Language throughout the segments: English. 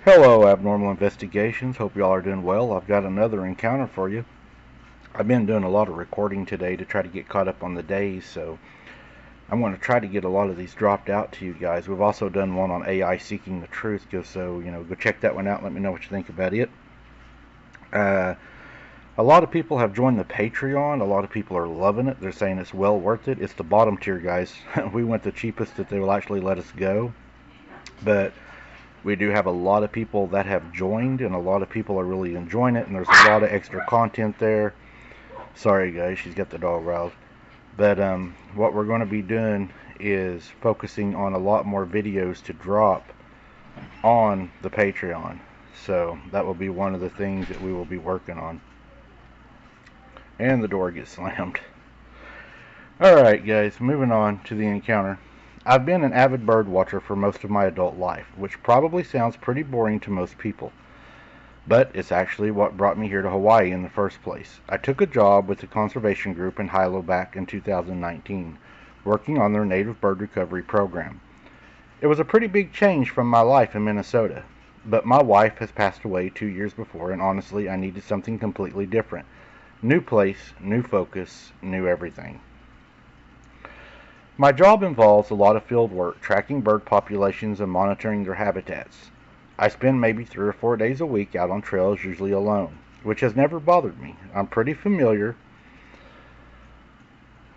Hello, Abnormal Investigations. Hope y'all are doing well. I've got another encounter for you. I've been doing a lot of recording today to try to get caught up on the days, so I'm going to try to get a lot of these dropped out to you guys. We've also done one on AI seeking the truth, go check that one out and let me know what you think about it. Uh, a lot of people have joined the Patreon. A lot of people are loving it. They're saying it's well worth it. It's the bottom tier, guys. We went the cheapest that they will actually let us go, but we do have a lot of people that have joined, and a lot of people are really enjoying it, and there's a lot of extra content there. Sorry, guys, she's got the dog riled. But what we're going to be doing is focusing on a lot more videos to drop on the Patreon. So that will be one of the things that we will be working on. And the door gets slammed. Alright, guys, moving on to the encounter. I've been an avid bird watcher for most of my adult life, which probably sounds pretty boring to most people. But it's actually what brought me here to Hawaii in the first place. I took a job with the conservation group in Hilo back in 2019, working on their native bird recovery program. It was a pretty big change from my life in Minnesota, but my wife has passed away 2 years before, and honestly I needed something completely different. New place, new focus, new everything. My job involves a lot of field work, tracking bird populations and monitoring their habitats. I spend maybe 3 or 4 days a week out on trails, usually alone, which has never bothered me. I'm pretty familiar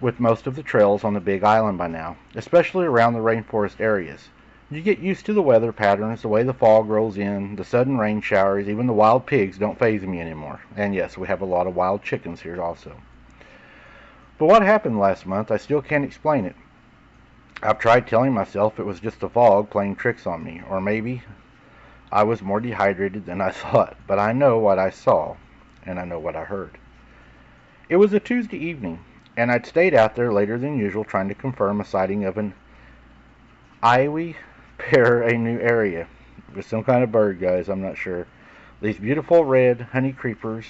with most of the trails on the Big Island by now, especially around the rainforest areas. You get used to the weather patterns, the way the fog rolls in, the sudden rain showers, even the wild pigs don't faze me anymore. And yes, we have a lot of wild chickens here also. But what happened last month, I still can't explain it. I've tried telling myself it was just the fog playing tricks on me, or maybe I was more dehydrated than I thought, but I know what I saw, and I know what I heard. It was a Tuesday evening, and I'd stayed out there later than usual trying to confirm a sighting of an Iwi pair, a new area. It was some kind of bird, guys, I'm not sure. These beautiful red honey creepers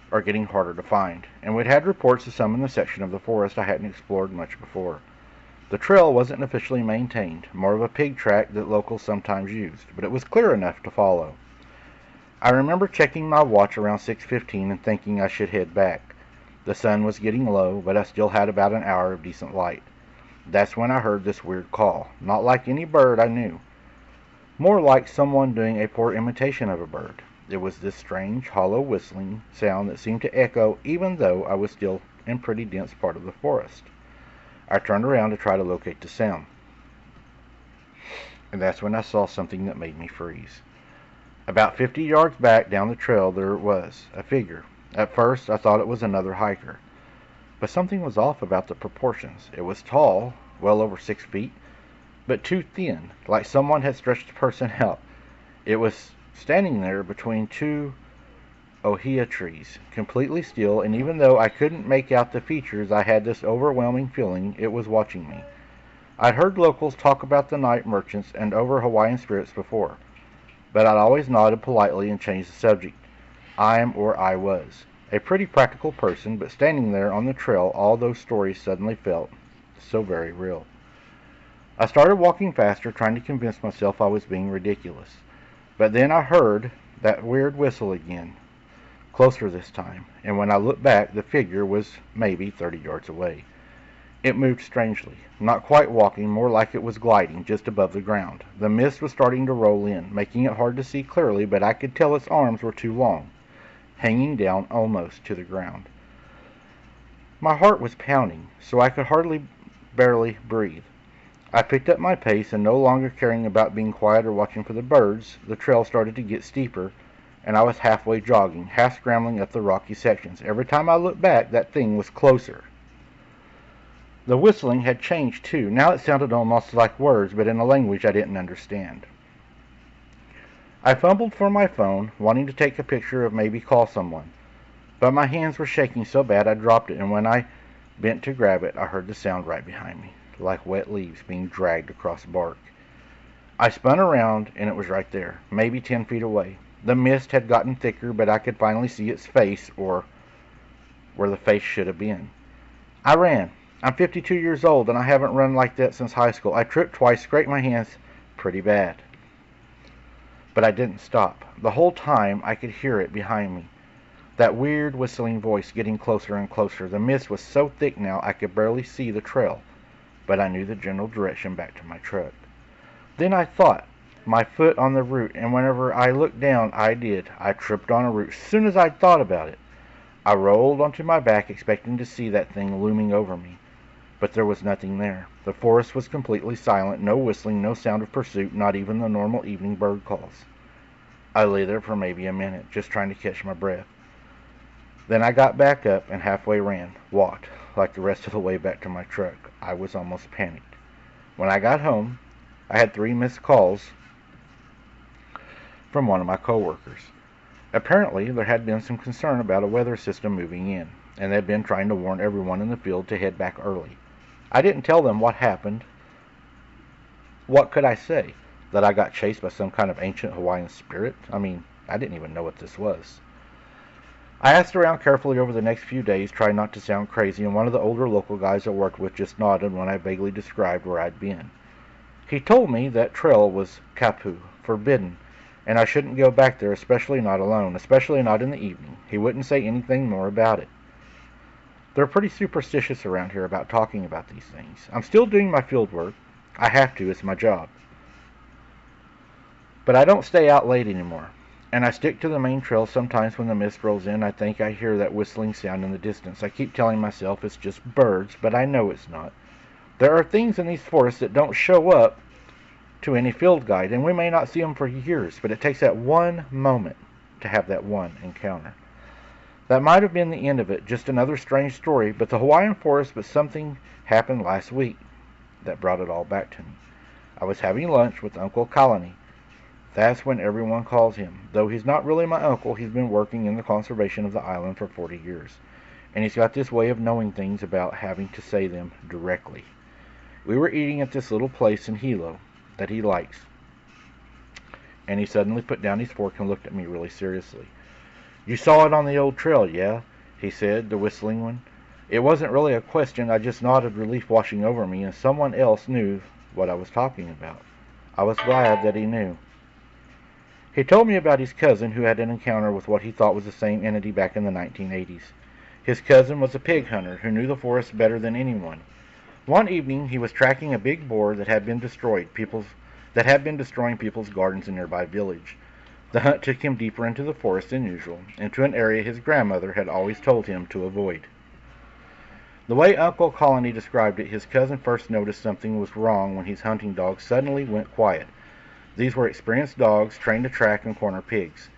are getting harder to find, and we'd had reports of some in the section of the forest I hadn't explored much before. The trail wasn't officially maintained, more of a pig track that locals sometimes used, but it was clear enough to follow. I remember checking my watch around 6:15 and thinking I should head back. The sun was getting low, but I still had about an hour of decent light. That's when I heard this weird call, not like any bird I knew, more like someone doing a poor imitation of a bird. It was this strange, hollow whistling sound that seemed to echo even though I was still in pretty dense part of the forest. I turned around to try to locate the sound, and that's when I saw something that made me freeze. About 50 yards back down the trail there it was, a figure. At first I thought it was another hiker, but something was off about the proportions. It was tall, well over 6 feet, but too thin, like someone had stretched the person out. It was standing there between two ohia trees, completely still, and even though I couldn't make out the features, I had this overwhelming feeling it was watching me. I'd heard locals talk about the night merchants and over Hawaiian spirits before, but I'd always nodded politely and changed the subject. I was. A pretty practical person, but standing there on the trail, all those stories suddenly felt so very real. I started walking faster, trying to convince myself I was being ridiculous. But then I heard that weird whistle again, closer this time, and when I looked back, the figure was maybe 30 yards away. It moved strangely, not quite walking, more like it was gliding just above the ground. The mist was starting to roll in, making it hard to see clearly, but I could tell its arms were too long, hanging down almost to the ground. My heart was pounding, so I could barely breathe. I picked up my pace, and no longer caring about being quiet or watching for the birds, the trail started to get steeper, and I was halfway jogging, half scrambling up the rocky sections. Every time I looked back, that thing was closer. The whistling had changed too. Now it sounded almost like words, but in a language I didn't understand. I fumbled for my phone, wanting to take a picture of maybe call someone, but my hands were shaking so bad I dropped it, and when I bent to grab it, I heard the sound right behind me, like wet leaves being dragged across bark. I spun around, and it was right there, maybe 10 feet away. The mist had gotten thicker, but I could finally see its face, or where the face should have been. I ran. I'm 52 years old, and I haven't run like that since high school. I tripped twice, scraped my hands pretty bad. But I didn't stop. The whole time I could hear it behind me. That weird whistling voice getting closer and closer. The mist was so thick now I could barely see the trail, but I knew the general direction back to my truck. Then I thought, my foot on the root, and whenever I looked down, I did. I tripped on a root as soon as I thought about it. I rolled onto my back, expecting to see that thing looming over me. But there was nothing there. The forest was completely silent, no whistling, no sound of pursuit, not even the normal evening bird calls. I lay there for maybe a minute, just trying to catch my breath. Then I got back up and halfway ran, walked, like the rest of the way back to my truck. I was almost panicked. When I got home, I had 3 missed calls from one of my coworkers. Apparently, there had been some concern about a weather system moving in, and they had been trying to warn everyone in the field to head back early. I didn't tell them what happened. What could I say? That I got chased by some kind of ancient Hawaiian spirit? I mean, I didn't even know what this was. I asked around carefully over the next few days, trying not to sound crazy, and one of the older local guys I worked with just nodded when I vaguely described where I'd been. He told me that trail was kapu, forbidden, and I shouldn't go back there, especially not alone, especially not in the evening. He wouldn't say anything more about it. They're pretty superstitious around here about talking about these things. I'm still doing my field work. I have to, it's my job. But I don't stay out late anymore, and I stick to the main trail. Sometimes when the mist rolls in, I think I hear that whistling sound in the distance. I keep telling myself it's just birds, but I know it's not. There are things in these forests that don't show up to any field guide, and we may not see them for years, but it takes that one moment to have that one encounter. That might have been the end of it, just another strange story, but the Hawaiian forest, but something happened last week that brought it all back to me. I was having lunch with Uncle Colony. That's when everyone calls him. Though he's not really my uncle, he's been working in the conservation of the island for 40 years. And he's got this way of knowing things about having to say them directly. We were eating at this little place in Hilo that he likes. And he suddenly put down his fork and looked at me really seriously. "You saw it on the old trail, yeah?" he said, the whistling one. It wasn't really a question. I just nodded, relief washing over me, and someone else knew what I was talking about. I was glad that he knew. He told me about his cousin who had an encounter with what he thought was the same entity back in the 1980s. His cousin was a pig hunter who knew the forest better than anyone. One evening he was tracking a big boar that had been destroying people's gardens in a nearby village. The hunt took him deeper into the forest than usual, into an area his grandmother had always told him to avoid. The way Uncle Colony described it, his cousin first noticed something was wrong when his hunting dogs suddenly went quiet. These were experienced dogs trained to track and corner pigs.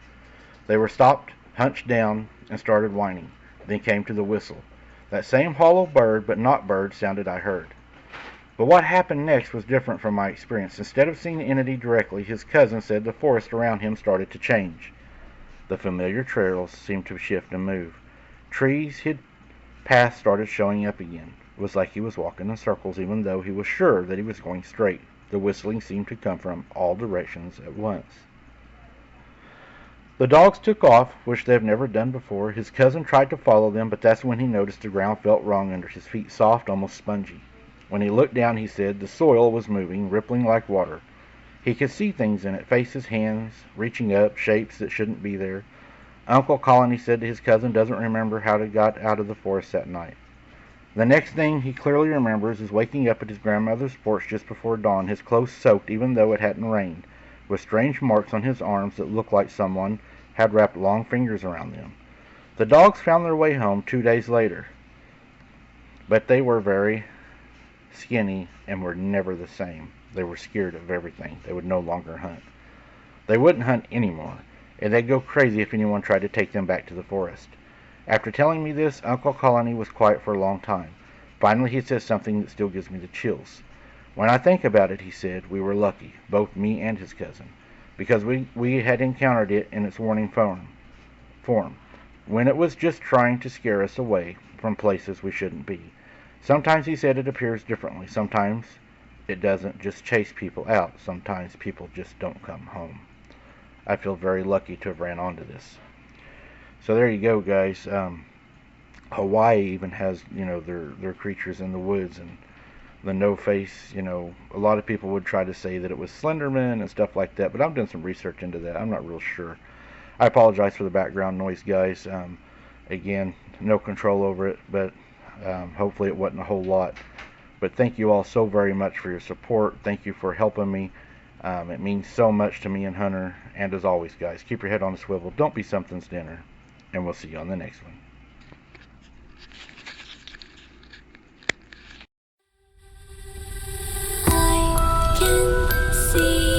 They were stopped, hunched down, and started whining, then came to the whistle. That same hollow bird, but not bird, sounded I heard. But what happened next was different from my experience. Instead of seeing the entity directly, his cousin said the forest around him started to change. The familiar trails seemed to shift and move. Trees hid paths started showing up again. It was like he was walking in circles, even though he was sure that he was going straight. The whistling seemed to come from all directions at once. The dogs took off, which they have never done before. His cousin tried to follow them, but that's when he noticed the ground felt wrong under his feet, soft, almost spongy. When he looked down, he said, the soil was moving, rippling like water. He could see things in it, faces, hands, reaching up, shapes that shouldn't be there. Uncle Colony said that his cousin doesn't remember how he got out of the forest that night. The next thing he clearly remembers is waking up at his grandmother's porch just before dawn, his clothes soaked even though it hadn't rained, with strange marks on his arms that looked like someone had wrapped long fingers around them. The dogs found their way home 2 days later, but they were very skinny and were never the same. They were scared of everything. They would no longer hunt. They wouldn't hunt anymore, and they'd go crazy if anyone tried to take them back to the forest. After telling me this, Uncle Colony was quiet for a long time. Finally, he said something that still gives me the chills. When I think about it, he said, we were lucky, both me and his cousin, because we had encountered it in its warning form, when it was just trying to scare us away from places we shouldn't be. Sometimes, he said, it appears differently. Sometimes it doesn't just chase people out. Sometimes people just don't come home. I feel very lucky to have ran onto this. So there you go, guys. Hawaii even has, their creatures in the woods, and the no face. A lot of people would try to say that it was Slenderman and stuff like that, but I've done some research into that. I'm not real sure. I apologize for the background noise, guys. Again, no control over it, but hopefully it wasn't a whole lot. But thank you all so very much for your support. Thank you for helping me. It means so much to me and Hunter. And as always, guys, keep your head on a swivel. Don't be something's dinner. And we'll see you on the next one. I can see